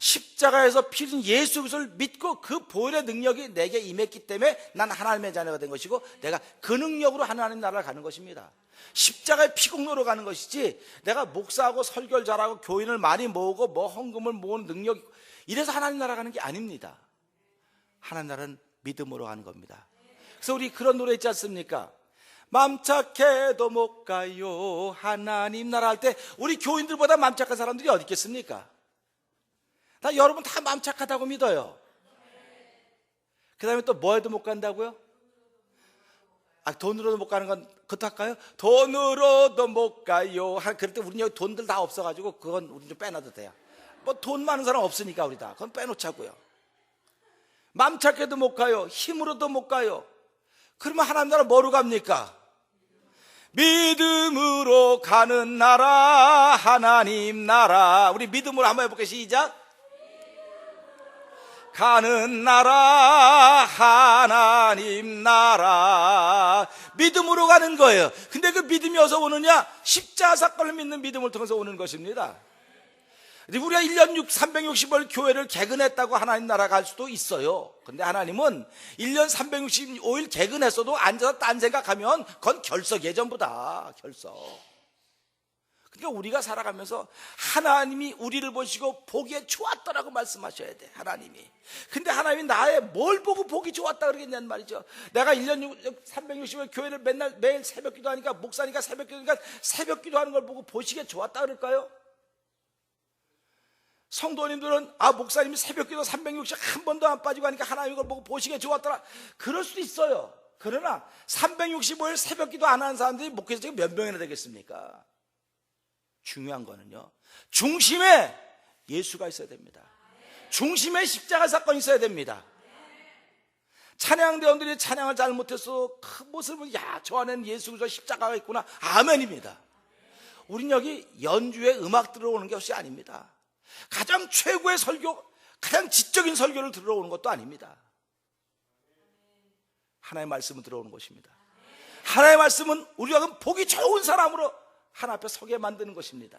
십자가에서 피신 예수 그리스도를 믿고 그 보혈의 능력이 내게 임했기 때문에 난 하나님의 자녀가 된 것이고 내가 그 능력으로 하나님 나라를 가는 것입니다. 십자가의 피공로로 가는 것이지 내가 목사하고 설교를 잘하고 교인을 많이 모으고 뭐 헌금을 모으는 능력이 이래서 하나님 나라 가는 게 아닙니다. 하나님 나라는 믿음으로 가는 겁니다. 그래서 우리 그런 노래 있지 않습니까? 맘 착해도 못 가요 하나님 나라 할 때 우리 교인들보다 맘 착한 사람들이 어디 있겠습니까? 다 여러분 다 맘 착하다고 믿어요. 그 다음에 또 뭐 해도 못 간다고요? 돈으로도 못 가는 건 그것도 할까요? 돈으로도 못 가요. 그럴 때 우리 여기 돈들 다 없어가지고 그건 우리 좀 빼놔도 돼요. 뭐 돈 많은 사람 없으니까 우리 다 그건 빼놓자고요. 맘 착해도 못 가요. 힘으로도 못 가요. 그러면 하나님 나라 뭐로 갑니까? 믿음으로 가는 나라 하나님 나라. 우리 믿음으로 한번 해볼게요. 시작. 가는 나라 하나님 나라. 믿음으로 가는 거예요. 근데 그 믿음이 어디서 오느냐? 십자가 사건을 믿는 믿음을 통해서 오는 것입니다. 우리가 1년 360일 교회를 개근했다고 하나님 나라 갈 수도 있어요. 근데 하나님은 1년 365일 개근했어도 앉아서 딴 생각하면 그건 결석이에요. 전부 다 결석. 그러니까 우리가 살아가면서 하나님이 우리를 보시고 보기에 좋았더라고 말씀하셔야 돼. 하나님이. 근데 하나님이 나의 뭘 보고 보기 좋았다 그러겠냐는 말이죠. 내가 1년 360일 교회를 매일 새벽 기도하니까 목사니까 새벽 기도하니까 새벽 기도하는 걸 보고 보시기에 좋았다 그럴까요? 성도님들은 목사님이 새벽 기도 360 한 번도 안 빠지고 하니까 하나님 이걸 보고 보시기에 좋았더라. 그럴 수도 있어요. 그러나 365일 새벽 기도 안 하는 사람들이 목회에서 지금 몇 명이나 되겠습니까? 중요한 거는요, 중심에 예수가 있어야 됩니다. 중심에 십자가 사건이 있어야 됩니다. 찬양대원들이 찬양을 잘못해서 그 모습을 저 안에는 예수 그리스도 십자가가 있구나. 아멘입니다. 우린 여기 연주에 음악 들어오는 것이 아닙니다. 가장 최고의 설교, 가장 지적인 설교를 들어오는 것도 아닙니다. 하나님의 말씀을 들어오는 것입니다. 하나님의 말씀은 우리가 보기 좋은 사람으로 하나님 앞에 서게 만드는 것입니다.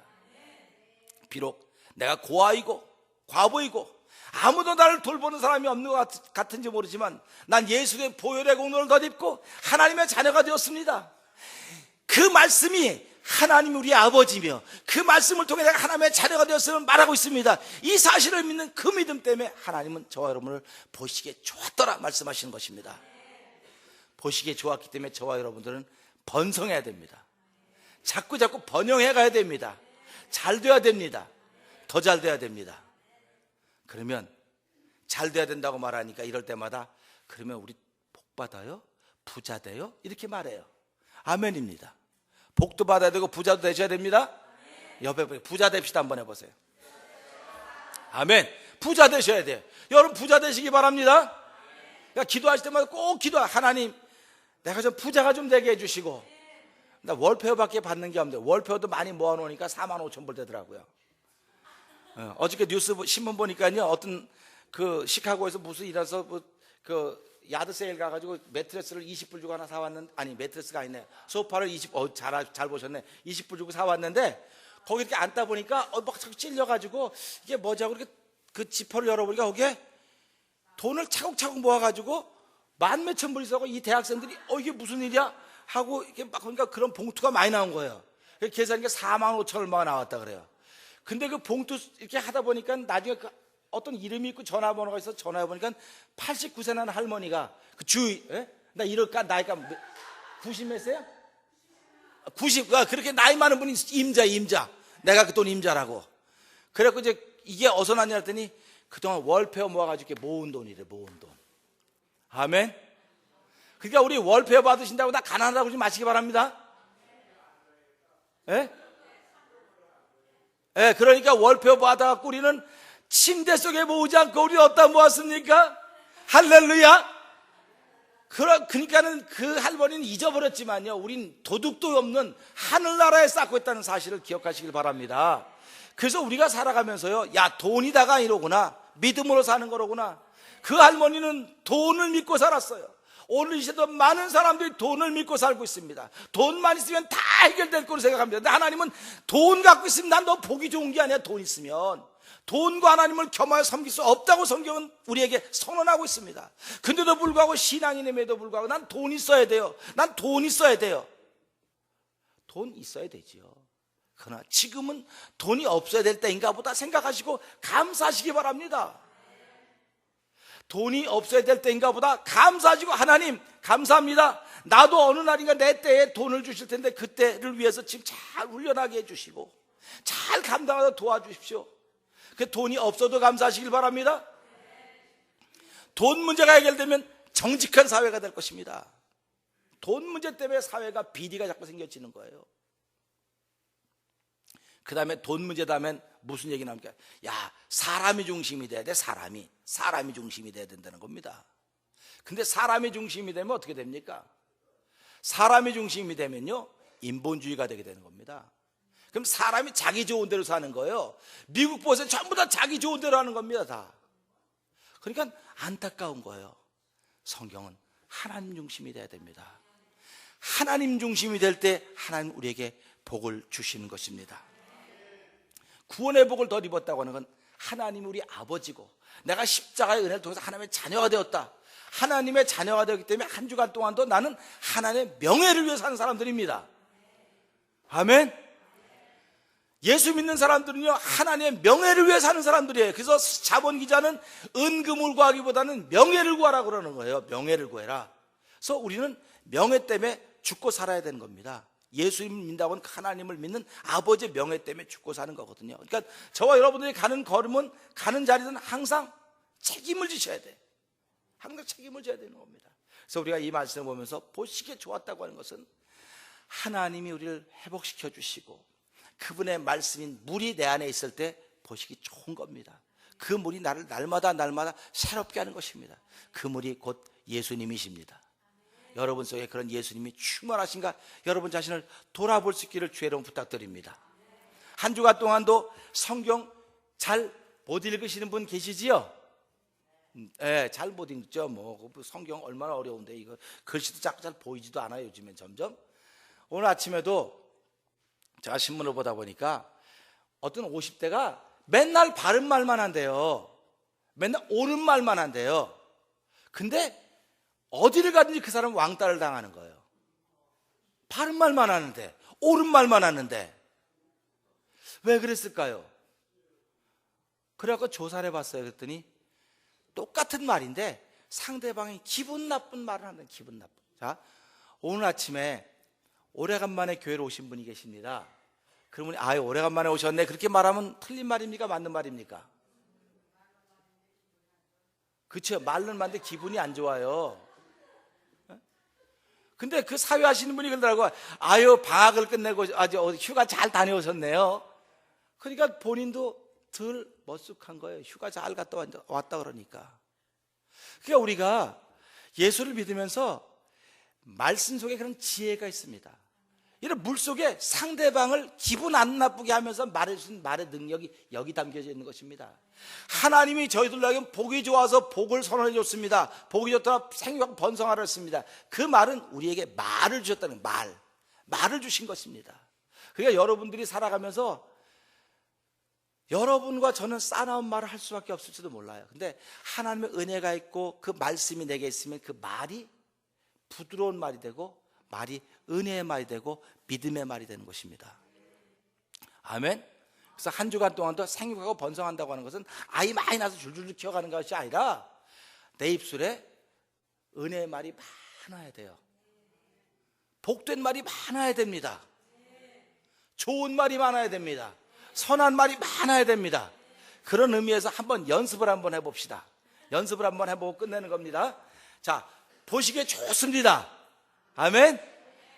비록 내가 고아이고 과부이고 아무도 나를 돌보는 사람이 없는 것 같은지 모르지만 난 예수의 보혈의 공로를 덧입고 하나님의 자녀가 되었습니다. 그 말씀이 하나님이 우리 아버지며 그 말씀을 통해 내가 하나님의 자녀가 되었음을 말하고 있습니다. 이 사실을 믿는 그 믿음 때문에 하나님은 저와 여러분을 보시기에 좋았더라 말씀하시는 것입니다. 보시기에 좋았기 때문에 저와 여러분들은 번성해야 됩니다. 자꾸 번영해 가야 됩니다. 잘 돼야 됩니다. 더 잘 돼야 됩니다. 그러면 잘 돼야 된다고 말하니까 이럴 때마다 그러면 우리 복 받아요? 부자 돼요? 이렇게 말해요. 아멘입니다. 복도 받아야 되고 부자도 되셔야 됩니다. 옆에 부자 됩시다 한번 해보세요. 아멘. 부자 되셔야 돼요. 여러분 부자 되시기 바랍니다. 그러니까 기도하실 때마다 꼭 하나님 내가 좀 부자가 좀 되게 해주시고. 나 월페어밖에 받는 게 없는데 월페어도 많이 모아놓으니까 45,000불 되더라고요. 어저께 뉴스 신문 보니까요, 어떤 그 시카고에서 무슨 일해서 그 야드 세일 가가지고 매트레스를 20불 주고 하나 사왔는데, 아니 매트레스가 아니네, 소파를 잘 보셨네, 20불 주고 사왔는데 거기 이렇게 앉다 보니까 막 자꾸 찔려가지고 이게 뭐냐고 이렇게 그 지퍼를 열어보니까 거기에 돈을 차곡차곡 모아가지고 만 몇천 불 있어서 이 대학생들이 이게 무슨 일이야 하고 이렇게 막 보니까 그런 봉투가 많이 나온 거예요. 계산하니까 4만 5천 얼마가 나왔다 그래요. 근데 그 봉투 이렇게 하다 보니까 나중에 그 어떤 이름이 있고 전화번호가 있어서 전화해 보니까 89세 난 할머니가 그 주위, 나 이럴까 나이가 90 몇 세야? 90. 그렇게 나이 많은 분이 임자. 내가 그 돈 임자라고. 그래갖고 이제 이게 어디서 났냐 했더니 그동안 월페어 모아가지고 이렇게 모은 돈이래. 모은 돈. 아멘. 그러니까 우리 월페어 받으신다고 나 가난하다고 그러지 마시기 바랍니다. 그러니까 월페어 받아갖고 우리는 침대 속에 모으지 않고 우리 어디다 모았습니까? 할렐루야. 그러니까는 그 할머니는 잊어버렸지만요, 우린 도둑도 없는 하늘나라에 쌓고 있다는 사실을 기억하시길 바랍니다. 그래서 우리가 살아가면서요, 돈이다가 이러구나, 믿음으로 사는 거로구나. 그 할머니는 돈을 믿고 살았어요. 오늘 이 시대도 많은 사람들이 돈을 믿고 살고 있습니다. 돈만 있으면 다 해결될 거로 생각합니다. 근데 하나님은 돈 갖고 있으면 난 너 보기 좋은 게 아니야. 돈 있으면 돈과 하나님을 겸하여 섬길 수 없다고 성경은 우리에게 선언하고 있습니다. 근데도 불구하고 신앙인임에도 불구하고 난 돈 있어야 돼요. 난 돈 있어야 돼요. 돈 있어야 되지요. 그러나 지금은 돈이 없어야 될 때인가 보다 생각하시고 감사하시기 바랍니다. 돈이 없어야 될 때인가 보다 감사하시고, 하나님 감사합니다. 나도 어느 날인가 내 때에 돈을 주실 텐데 그때를 위해서 지금 잘 훈련하게 해주시고 잘 감당하도록 도와주십시오. 그 돈이 없어도 감사하시길 바랍니다. 돈 문제가 해결되면 정직한 사회가 될 것입니다. 돈 문제 때문에 사회가 비리가 자꾸 생겨지는 거예요. 그 다음에 돈 문제 다음엔 무슨 얘기 나옵니까? 야, 사람이 중심이 돼야 돼. 사람이 중심이 돼야 된다는 겁니다. 근데 사람이 중심이 되면 어떻게 됩니까? 사람이 중심이 되면요, 인본주의가 되게 되는 겁니다. 그럼 사람이 자기 좋은 대로 사는 거예요. 미국 보세요. 전부 다 자기 좋은 대로 하는 겁니다, 다. 그러니까 안타까운 거예요. 성경은 하나님 중심이 돼야 됩니다. 하나님 중심이 될 때 하나님 우리에게 복을 주시는 것입니다. 구원의 복을 더 입었다고 하는 건 하나님 우리 아버지고, 내가 십자가의 은혜를 통해서 하나님의 자녀가 되었다. 하나님의 자녀가 되었기 때문에 한 주간 동안도 나는 하나님의 명예를 위해 사는 사람들입니다. 아멘. 예수 믿는 사람들은요, 하나님의 명예를 위해 사는 사람들이에요. 그래서 자본 기자는 은금을 구하기보다는 명예를 구하라고 그러는 거예요. 명예를 구해라. 그래서 우리는 명예 때문에 죽고 살아야 되는 겁니다. 예수님을 믿는다고는 하나님을 믿는 아버지의 명예 때문에 죽고 사는 거거든요. 그러니까 저와 여러분들이 가는 걸음은, 가는 자리는 항상 책임을 지셔야 돼. 항상 책임을 져야 되는 겁니다. 그래서 우리가 이 말씀을 보면서 보시기에 좋았다고 하는 것은 하나님이 우리를 회복시켜 주시고 그분의 말씀인 물이 내 안에 있을 때 보시기 좋은 겁니다. 그 물이 나를 날마다 새롭게 하는 것입니다. 그 물이 곧 예수님이십니다. 여러분 속에 그런 예수님이 충만하신가, 여러분 자신을 돌아볼 수 있기를 주의 이름 부탁드립니다. 한 주간 동안도 성경 잘 못 읽으시는 분 계시지요? 네, 잘 못 읽죠. 뭐 성경 얼마나 어려운데, 이거 글씨도 자꾸 잘 보이지도 않아요, 요즘엔. 점점. 오늘 아침에도 제가 신문을 보다 보니까 어떤 50대가 맨날 바른 말만 한대요. 맨날 옳은 말만 한대요. 근데 어디를 가든지 그 사람은 왕따를 당하는 거예요. 바른 말만 하는데, 옳은 말만 하는데. 왜 그랬을까요? 그래갖고 조사를 해봤어요. 그랬더니 똑같은 말인데 상대방이 기분 나쁜 말을 한다. 기분 나쁜. 자, 오늘 아침에 오래간만에 교회로 오신 분이 계십니다. 그러면 아유, 오래간만에 오셨네, 그렇게 말하면 틀린 말입니까? 맞는 말입니까? 그렇죠. 말은 맞는데 기분이 안 좋아요. 근데 그 사회하시는 분이 그러더라고요. 아유, 방학을 끝내고 아주 휴가 잘 다녀오셨네요. 그러니까 본인도 덜 머쓱한 거예요. 휴가 잘 갔다 왔다 그러니까. 그러니까 우리가 예수를 믿으면서 말씀 속에 그런 지혜가 있습니다. 이런 물 속에 상대방을 기분 안 나쁘게 하면서 말해주신 말의 능력이 여기 담겨져 있는 것입니다. 하나님이 저희들에게 복이 좋아서 복을 선언해 줬습니다. 복이 좋다 생육하고 번성하라 했습니다. 그 말은 우리에게 말을 주셨다는 말을 주신 것입니다. 그러니까 여러분들이 살아가면서 여러분과 저는 싸나운 말을 할 수밖에 없을지도 몰라요. 근데 하나님의 은혜가 있고 그 말씀이 내게 있으면 그 말이 부드러운 말이 되고, 말이 은혜의 말이 되고 믿음의 말이 되는 것입니다. 아멘. 그래서 한 주간 동안도 생육하고 번성한다고 하는 것은 아이 많이 낳아서 줄줄줄 키워가는 것이 아니라 내 입술에 은혜의 말이 많아야 돼요. 복된 말이 많아야 됩니다. 좋은 말이 많아야 됩니다. 선한 말이 많아야 됩니다. 그런 의미에서 한번 연습을 한번 해봅시다. 연습을 한번 해보고 끝내는 겁니다. 자, 보시기에 좋습니다. 아멘.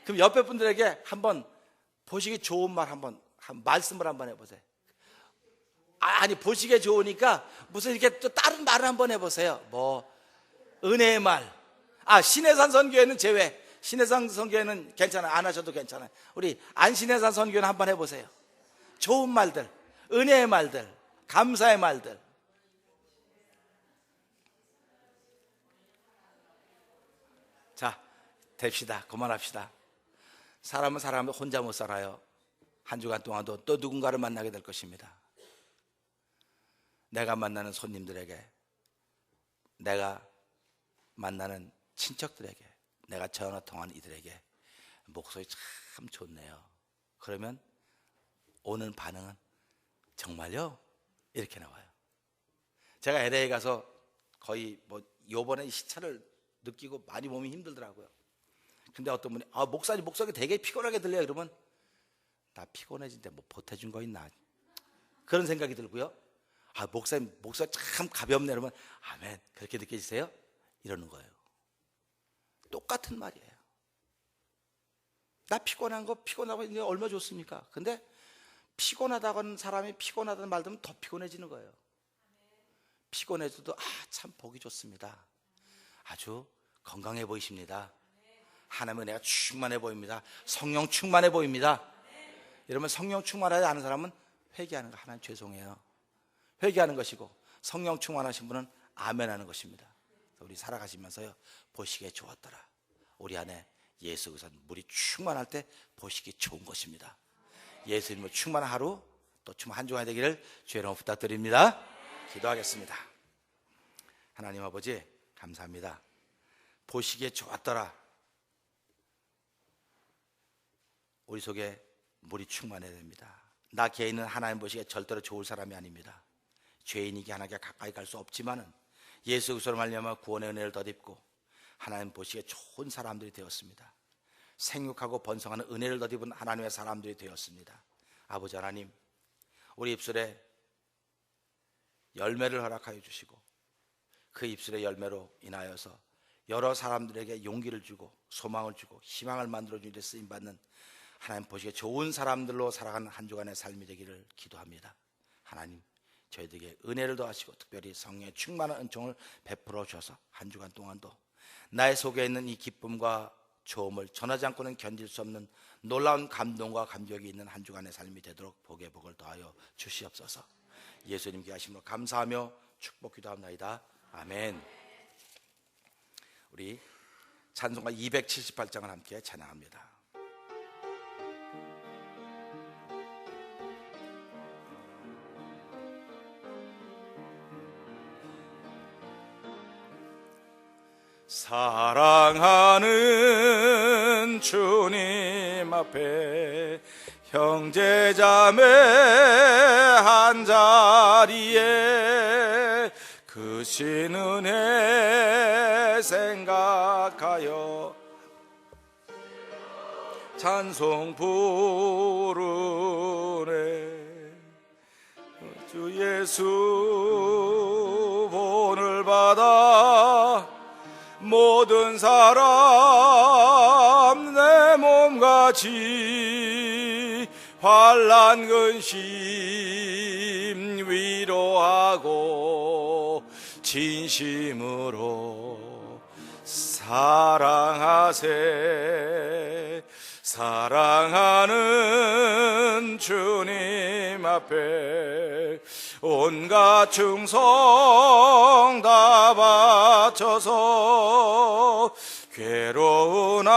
그럼 옆에 분들에게 한번 보시기 좋은 말 한번 말씀을 한번 해보세요. 아니, 보시기에 좋으니까 무슨 이렇게 또 다른 말을 한번 해보세요. 뭐 은혜의 말. 신해산 선교회는 제외. 신해산 선교회는 괜찮아요. 안 하셔도 괜찮아요. 우리 안신해산 선교회는 한번 해보세요. 좋은 말들, 은혜의 말들, 감사의 말들. 자, 됩시다. 그만합시다. 사람은 혼자 못 살아요. 한 주간 동안도 또 누군가를 만나게 될 것입니다. 내가 만나는 손님들에게, 내가 만나는 친척들에게, 내가 전화 통화한 이들에게 목소리 참 좋네요. 그러면 오는 반응은 정말요? 이렇게 나와요. 제가 LA 가서 거의 요번에 시차를 느끼고 많이 몸이 힘들더라고요. 근데 어떤 분이 목사님 목소리가 되게 피곤하게 들려요. 그러면 나 피곤해진데 뭐 보태준 거 있나, 그런 생각이 들고요. 목사님 목소리 참 가볍네. 그러면 아멘, 그렇게 느껴지세요? 이러는 거예요. 똑같은 말이에요. 나 피곤한 거 피곤하고 있는 게 얼마나 좋습니까? 근데 피곤하다고 하는 사람이 피곤하다는 말 들으면 더 피곤해지는 거예요. 피곤해져도 참 보기 좋습니다. 아주 건강해 보이십니다. 하나님의 은혜가 충만해 보입니다. 성령 충만해 보입니다. 이러면 성령 충만하지 않은 사람은 회개하는 거, 하나님 죄송해요, 회개하는 것이고, 성령 충만하신 분은 아멘 하는 것입니다. 우리 살아가시면서요, 보시기에 좋았더라. 우리 안에 예수 그리스도 물이 충만할 때 보시기 좋은 것입니다. 예수님을 충만한 하루, 또 충만한 한 주가 되기를 주의 이름으로 부탁드립니다. 기도하겠습니다. 하나님 아버지 감사합니다. 보시기에 좋았더라. 우리 속에 물이 충만해야 됩니다. 나 개인은 하나님 보시기에 절대로 좋을 사람이 아닙니다. 죄인이기 하나님께 가까이 갈 수 없지만은 예수 그리스도로 말미암아 구원의 은혜를 덧입고 하나님 보시기에 좋은 사람들이 되었습니다. 생육하고 번성하는 은혜를 덧입은 하나님의 사람들이 되었습니다. 아버지 하나님, 우리 입술에 열매를 허락하여 주시고, 그 입술의 열매로 인하여서 여러 사람들에게 용기를 주고 소망을 주고 희망을 만들어주는 데 쓰임받는 하나님 보시기에 좋은 사람들로 살아가는 한 주간의 삶이 되기를 기도합니다. 하나님, 저희들에게 은혜를 더하시고 특별히 성령의 충만한 은총을 베풀어 주셔서 한 주간 동안도 나의 속에 있는 이 기쁨과 좋음을 전하지 않고는 견딜 수 없는 놀라운 감동과 감격이 있는 한 주간의 삶이 되도록 복의 복을 더하여 주시옵소서. 예수님께 하심으로 감사하며 축복 기도합나이다. 아멘. 우리 찬송가 278장을 함께 찬양합니다. 사랑하는 주님 앞에 형제자매 한자리에 그 신 은혜 생각하여 찬송 부르네. 주 예수 본을 받아 모든 사람 내 몸같이 환난 근심 위로하고 진심으로 사랑하세. 사랑하는 주님 앞에 온갖 충성 다 바쳐서 괴로우나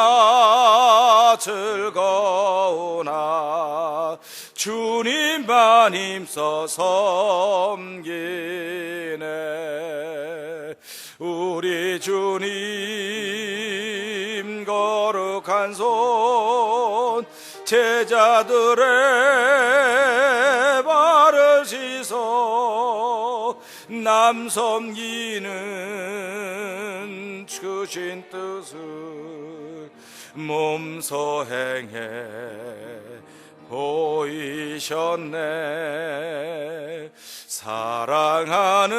즐거우나 주님만 힘써 섬기네. 우리 주님 거룩한 손 제자들의 발을 씻어 남 섬기는 주신 뜻을 몸소 행해 보이셨네. 사랑하는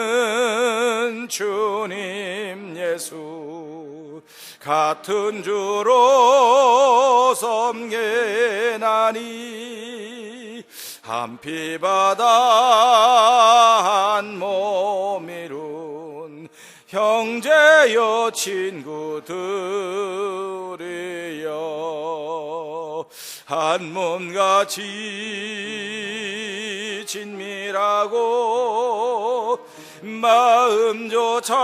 주님 예수 같은 주로 섬기나니 한 피바다 한 몸 이룬 형제여 친구들이여 한 몸같이 친밀하고 마음조차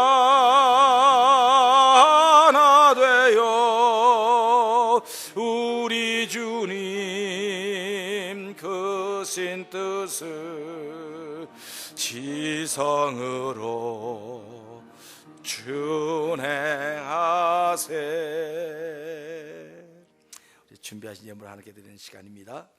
하나 되어 우리 주님 그 신 뜻을 주스 지성으로 준행하세. 준비하신 예물을 하나님께 드리는 시간입니다.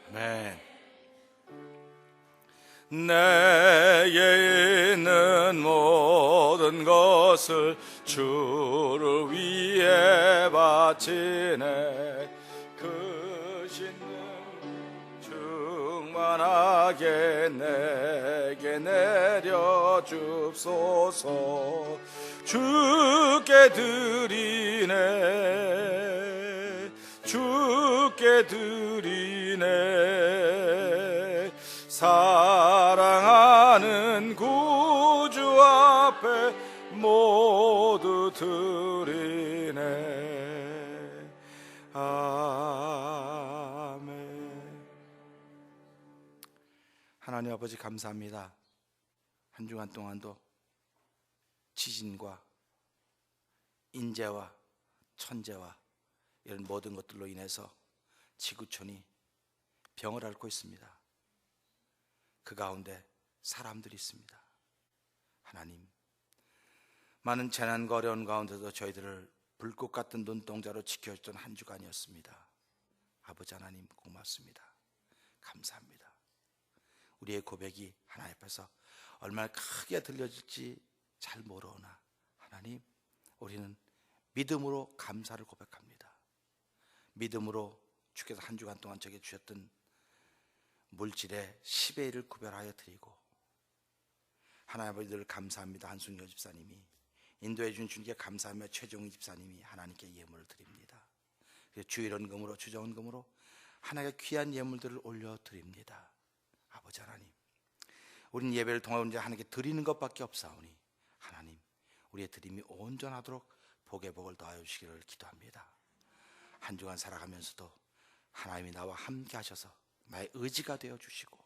아멘. 내게 있는 모든 것을 주를 위해 바치네. 그 신능 충만하게 내게 내려 줍소서. 주께 드리네, 주께 드리네. 사랑하는 구주 앞에 모두 드리네. 아멘. 하나님 아버지 감사합니다. 한 주간 동안도 지진과 인재와 천재와 이런 모든 것들로 인해서 지구촌이 병을 앓고 있습니다. 그 가운데 사람들이 있습니다. 하나님, 많은 재난과 어려운 가운데도 저희들을 불꽃 같은 눈동자로 지켜주던 한 주간이었습니다. 아버지 하나님 고맙습니다. 감사합니다. 우리의 고백이 하나님 앞에서 얼마나 크게 들려질지 잘 모르오나 하나님, 우리는 믿음으로 감사를 고백합니다. 믿음으로 주께서 한 주간 동안 저에게 주셨던 물질의 10의 1을 구별하여 드리고, 하나님 아버지 늘 감사합니다. 한순여 집사님이 인도해 준 주님께 감사하며 최종희 집사님이 하나님께 예물을 드립니다. 주일원금으로 주정원금으로 하나님께 귀한 예물들을 올려드립니다. 아버지 하나님, 우리는 예배를 통하여 이제 하나님께 드리는 것밖에 없사오니 하나님, 우리의 드림이 온전하도록 복의 복을 더하여 주시기를 기도합니다. 한 주간 살아가면서도 하나님이 나와 함께 하셔서 나의 의지가 되어 주시고,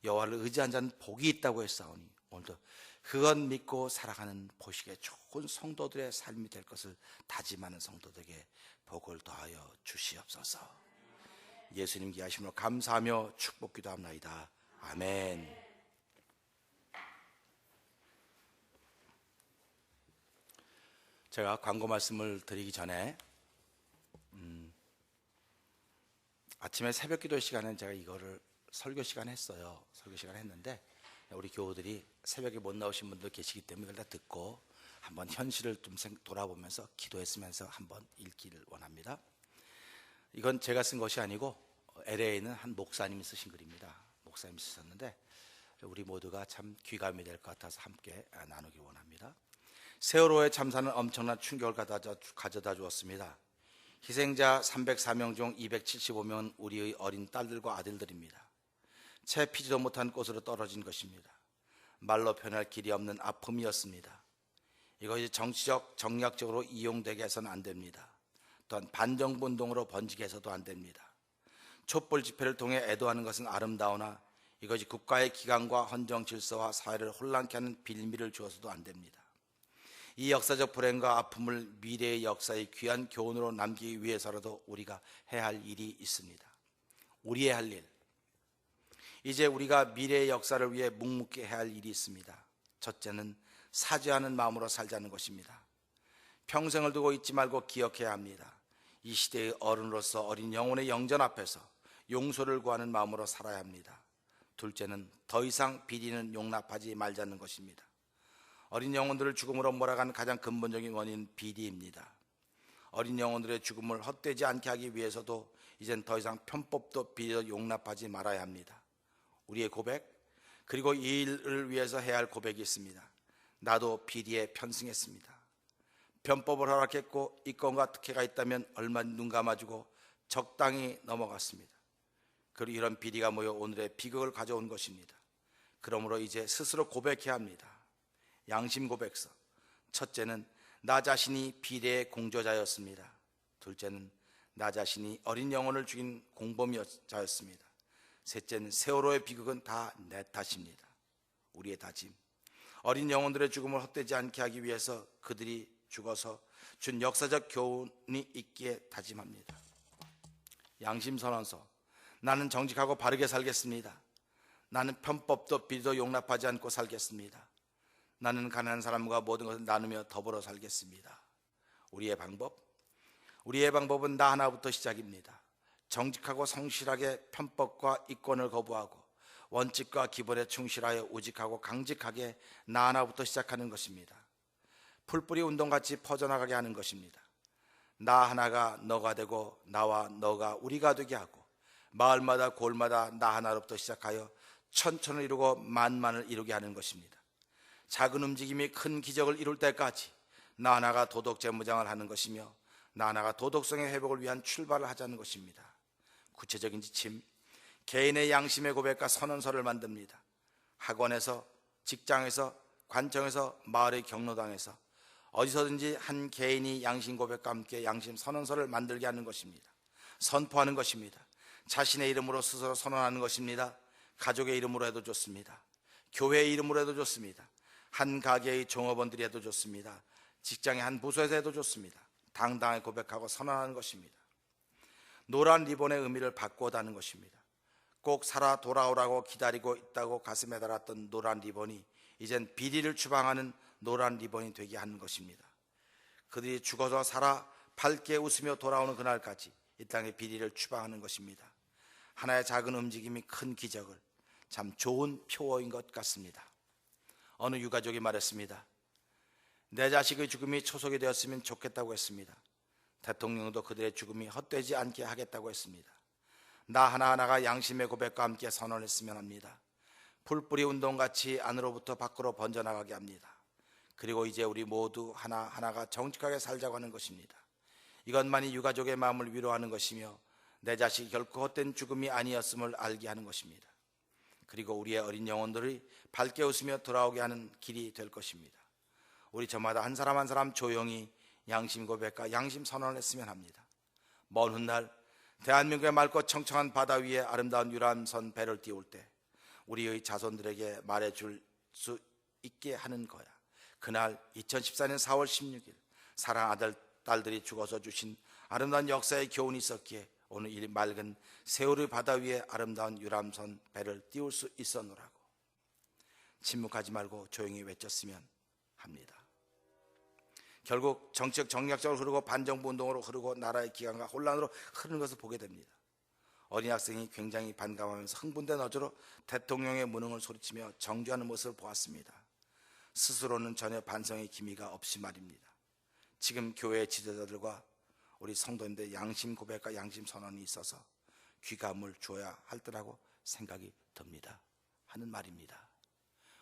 여호와를 의지한 자는 복이 있다고 했사오니 오늘도 그것 믿고 살아가는 보시기에 좋은 성도들의 삶이 될 것을 다짐하는 성도들에게 복을 더하여 주시옵소서. 예수님 귀하심으로 감사하며 축복 기도합나이다. 아멘. 제가 광고 말씀을 드리기 전에 아침에 새벽 기도 시간에 제가 이거를 설교 시간 했어요. 설교 시간 했는데 우리 교우들이 새벽에 못 나오신 분들 계시기 때문에 이걸 다 듣고 한번 현실을 좀 돌아보면서 기도했으면서 한번 읽기를 원합니다. 이건 제가 쓴 것이 아니고 LA에 있는 한 목사님이 쓰신 글입니다. 목사님이 쓰셨는데 우리 모두가 참 귀감이 될 것 같아서 함께 나누기 원합니다. 세월호의 참사는 엄청난 충격을 가져다 주었습니다. 희생자 304명 중 275명은 우리의 어린 딸들과 아들들입니다. 채 피지도 못한 곳으로 떨어진 것입니다. 말로 표현할 길이 없는 아픔이었습니다. 이것이 정치적, 정략적으로 이용되게 해서는 안 됩니다. 또한 반정부 운동으로 번지게 해서도 안 됩니다. 촛불 집회를 통해 애도하는 것은 아름다우나 이것이 국가의 기강과 헌정 질서와 사회를 혼란케 하는 빌미를 주어서도 안 됩니다. 이 역사적 불행과 아픔을 미래의 역사의 귀한 교훈으로 남기기 위해서라도 우리가 해야 할 일이 있습니다. 우리의 할 일, 이제 우리가 미래의 역사를 위해 묵묵히 해야 할 일이 있습니다. 첫째는 사죄하는 마음으로 살자는 것입니다. 평생을 두고 잊지 말고 기억해야 합니다. 이 시대의 어른으로서 어린 영혼의 영전 앞에서 용서를 구하는 마음으로 살아야 합니다. 둘째는 더 이상 비리는 용납하지 말자는 것입니다. 어린 영혼들을 죽음으로 몰아가는 가장 근본적인 원인은 비리입니다. 어린 영혼들의 죽음을 헛되지 않게 하기 위해서도 이젠 더 이상 편법도 비리도 용납하지 말아야 합니다. 우리의 고백, 그리고 이 일을 위해서 해야 할 고백이 있습니다. 나도 비리에 편승했습니다. 편법을 허락했고 이권과 특혜가 있다면 얼마 눈 감아주고 적당히 넘어갔습니다. 그리고 이런 비리가 모여 오늘의 비극을 가져온 것입니다. 그러므로 이제 스스로 고백해야 합니다. 양심 고백서. 첫째는 나 자신이 비리의 공저자였습니다. 둘째는 나 자신이 어린 영혼을 죽인 공범자였습니다. 셋째는 세월호의 비극은 다 내 탓입니다. 우리의 다짐, 어린 영혼들의 죽음을 헛되지 않게 하기 위해서 그들이 죽어서 준 역사적 교훈이 있기에 다짐합니다. 양심선언서. 나는 정직하고 바르게 살겠습니다. 나는 편법도 비리도 용납하지 않고 살겠습니다. 나는 가난한 사람과 모든 것을 나누며 더불어 살겠습니다. 우리의 방법은 나 하나부터 시작입니다. 정직하고 성실하게 편법과 이권을 거부하고 원칙과 기본에 충실하여 우직하고 강직하게 나 하나부터 시작하는 것입니다. 풀뿌리 운동같이 퍼져나가게 하는 것입니다. 나 하나가 너가 되고 나와 너가 우리가 되게 하고 마을마다 골마다 나 하나로부터 시작하여 천천을 이루고 만만을 이루게 하는 것입니다. 작은 움직임이 큰 기적을 이룰 때까지 나 하나가 도덕 재무장을 하는 것이며 나 하나가 도덕성의 회복을 위한 출발을 하자는 것입니다. 구체적인 지침, 개인의 양심의 고백과 선언서를 만듭니다. 학원에서, 직장에서, 관청에서, 마을의 경로당에서 어디서든지 한 개인이 양심 고백과 함께 양심 선언서를 만들게 하는 것입니다. 선포하는 것입니다. 자신의 이름으로 스스로 선언하는 것입니다. 가족의 이름으로 해도 좋습니다. 교회의 이름으로 해도 좋습니다. 한 가게의 종업원들이 해도 좋습니다. 직장의 한 부서에서 해도 좋습니다. 당당하게 고백하고 선언하는 것입니다. 노란 리본의 의미를 바꾸어다는 것입니다. 꼭 살아 돌아오라고 기다리고 있다고 가슴에 달았던 노란 리본이 이젠 비리를 추방하는 노란 리본이 되게 하는 것입니다. 그들이 죽어서 살아 밝게 웃으며 돌아오는 그날까지 이 땅의 비리를 추방하는 것입니다. 하나의 작은 움직임이 큰 기적을, 참 좋은 표어인 것 같습니다. 어느 유가족이 말했습니다. 내 자식의 죽음이 초석이 되었으면 좋겠다고 했습니다. 대통령도 그들의 죽음이 헛되지 않게 하겠다고 했습니다. 나 하나하나가 양심의 고백과 함께 선언했으면 합니다. 풀뿌리 운동같이 안으로부터 밖으로 번져나가게 합니다. 그리고 이제 우리 모두 하나하나가 정직하게 살자고 하는 것입니다. 이것만이 유가족의 마음을 위로하는 것이며 내 자식이 결코 헛된 죽음이 아니었음을 알게 하는 것입니다. 그리고 우리의 어린 영혼들이 밝게 웃으며 돌아오게 하는 길이 될 것입니다. 우리 저마다 한 사람 한 사람 조용히 양심 고백과 양심 선언을 했으면 합니다. 먼 훗날 대한민국의 맑고 청청한 바다 위에 아름다운 유람선 배를 띄울 때 우리의 자손들에게 말해줄 수 있게 하는 거야. 그날 2014년 4월 16일 사랑 아들, 딸들이 죽어서 주신 아름다운 역사의 교훈이 있었기에 오늘 이 맑은 세월의 바다 위에 아름다운 유람선 배를 띄울 수 있었노라고 침묵하지 말고 조용히 외쳤으면 합니다. 결국 정치적 정략적으로 흐르고 반정부 운동으로 흐르고 나라의 기강과 혼란으로 흐르는 것을 보게 됩니다. 어린 학생이 굉장히 반감하면서 흥분된 어조로 대통령의 무능을 소리치며 정죄하는 모습을 보았습니다. 스스로는 전혀 반성의 기미가 없이 말입니다. 지금 교회 지도자들과 우리 성도님들 양심 고백과 양심 선언이 있어서 귀감을 주어야 할 때라고 생각이 듭니다. 하는 말입니다.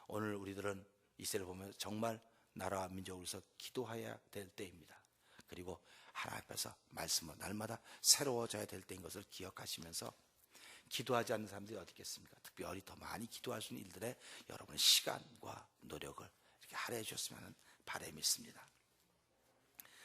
오늘 우리들은 이 시대를 보면서 정말 나라와 민족을 위해서 기도해야 될 때입니다. 그리고 하나님 앞에서 말씀은 날마다 새로워져야 될 때인 것을 기억하시면서 기도하지 않는 사람들이 어디 있겠습니까? 특별히 더 많이 기도할 수 있는 일들에 여러분의 시간과 노력을 이렇게 할애해 주셨으면 하는 바람이 있습니다.